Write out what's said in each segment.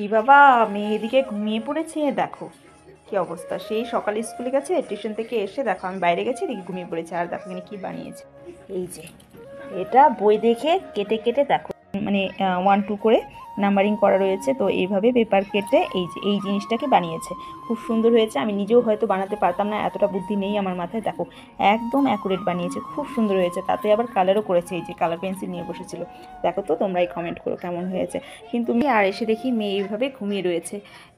ই বাবা, মেয়ে এদিকে ঘুমিয়ে পড়েছে। দেখো কি অবস্থা, সেই সকালে স্কুলে গেছে, টিউশন থেকে এসে দেখো আমি বাইরে গেছি, এদিকে ঘুমিয়ে পড়েছে। আর দেখো এখানে কি বানিয়েছে, এই যে এটা বই দেখে কেটে কেটে দেখো, মানে 1 2 করে নাম্বারিং করা রয়েছে, তো এইভাবে পেপার কেটে এই যে এই জিনিসটাকে বানিয়েছে। খুব সুন্দর হয়েছে। আমি নিজেও হয়তো বানাতে পারতাম না, এতটা বুদ্ধি নেই আমার মাথায়। দেখো একদম অ্যাকুরেট বানিয়েছে, খুব সুন্দর হয়েছে। তাতে আবার কালারও করেছে, এই যে কালার পেন্সিল নিয়ে বসেছিল। দেখো তো তোমরাই কমেন্ট করো কেমন হয়েছে। কিন্তু আর এসে দেখি মেয়ে এইভাবে ঘুমিয়ে রয়েছে।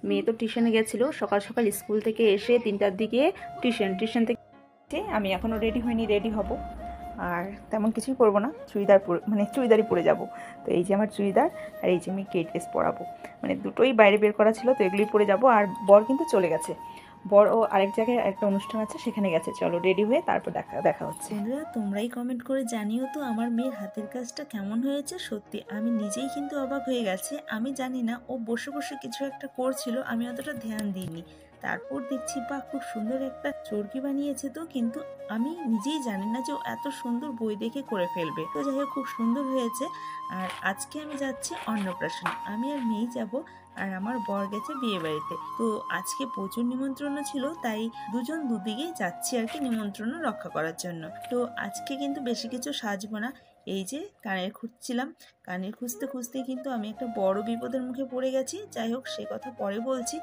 মেয়ে তো টিউশনে গেছিলো সকাল সকাল, স্কুল থেকে এসে 3টার দিকে টিউশন থেকে আমি এখনও রেডি হইনি, রেডি হব। আর তেমন কিছুই পরবো না, চুড়িদার পরে, মানে চুড়িদারই পরে যাব। তো এই যে আমার চুড়িদার, আর এই যে আমি কেট ড্রেস পরাবো, মানে দুটোই বাইরে বের করা ছিল, তো এগুলোই পরে যাব। আর বর কিন্তু চলে গেছে, বর ও আরেক জায়গায় একটা অনুষ্ঠান আছে, সেখানে গেছে। চলো রেডি হয়ে তারপর দেখা হচ্ছে। বন্ধুরা, তোমরাই কমেন্ট করে জানিও তো আমার মেয়ের হাতের কাজটা কেমন হয়েছে। সত্যি আমি নিজেই কিন্তু অবাক হয়ে গেছি। আমি জানি না, ও বসে বসে কিছু একটা করছিল, আমি অতটা ধ্যান দিইনি। তারপর দেখছি বা খুব সুন্দর একটা চরকি বানিয়েছে। তো কিন্তু আমি নিজেই জানি না যে ও এত সুন্দর বই দেখে করে ফেলবে। তো যাই হোক, খুব সুন্দর হয়েছে। আর আজকে আমি যাচ্ছি অন্নপ্রাশনে, আমি আর মেয়েই যাব। আর আমার বর গেছে বিয়ে বাড়িতে। তো আজকে প্রচুর নিমন্ত্রণ ছিল, তাই দুজন দুদিকেই যাচ্ছি আর কি, নিমন্ত্রণ রক্ষা করার জন্য। তো আজকে কিন্তু বেশি কিছু সাজবো না। এই যে কানের খুঁজছিলাম, কানের খুঁজতে খুঁজতে কিন্তু আমি একটা বড় বিপদের মুখে পড়ে গেছি। যাই হোক, সে কথা পরে বলছি।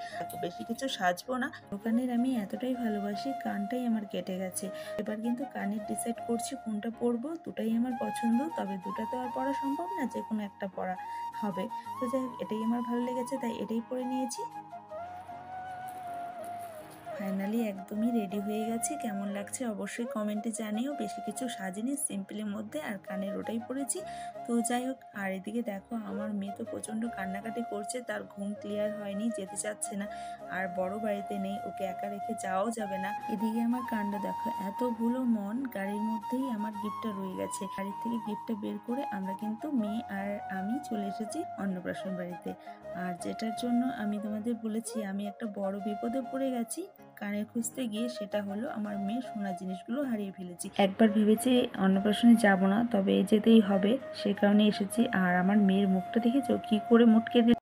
বেশি কিছু সাজবো না। দোকানের আমি এতটাই ভালোবাসি, কানটাই আমার কেটে গেছে। এবার কিন্তু কানের ডিসাইড করছি কোনটা পরবো। দুটাই আমার পছন্দ, তবে দুটা তো আর পরা সম্ভব না, যে কোনো একটা পরা হবে। তো যাই হোক, এটাই আমার ভালো লেগেছে, তাই এটাই পরে নিয়েছি। ফাইনালি একদমই রেডি হয়ে গেছি। কেমন লাগছে অবশ্যই কমেন্টে জানিও। বেশি কিছু সাজিনি, সিম্পলের মধ্যে, আর কানের ওটাই পরেছি। তো যাই হোক, আর এদিকে দেখো আমার মেয়ে তো প্রচণ্ড কান্নাকাটি করছে, তার ঘুম ক্লিয়ার হয়নি, যেতে চাচ্ছে না। আর বড় বাড়িতে নেই, ওকে একা রেখে যাওয়াও যাবে না। এদিকে আমার কাণ্ড দেখো, এত ভুলো মন, গাড়ির মধ্যেই আমার গিফটটা রয়ে গেছে। গাড়ির থেকে গিফটটা বের করে আমরা কিন্তু মেয়ে আর আমি চলে এসেছি অন্নপ্রাশন বাড়িতে। আর যেটার জন্য আমি তোমাদের বলেছি আমি একটা বড় বিপদে পড়ে গেছি কানের খুঁজতে গিয়ে, সেটা হলো আমার মেয়ে সোনার জিনিসগুলো হারিয়ে ফেলেছি। একবার ভেবেছি অন্নপ্রাশনে যাব না, তবে যেতেই হবে, সে কারণে এসেছি। আর আমার মেয়ের মুখটা দেখেছো কি করে মুটকে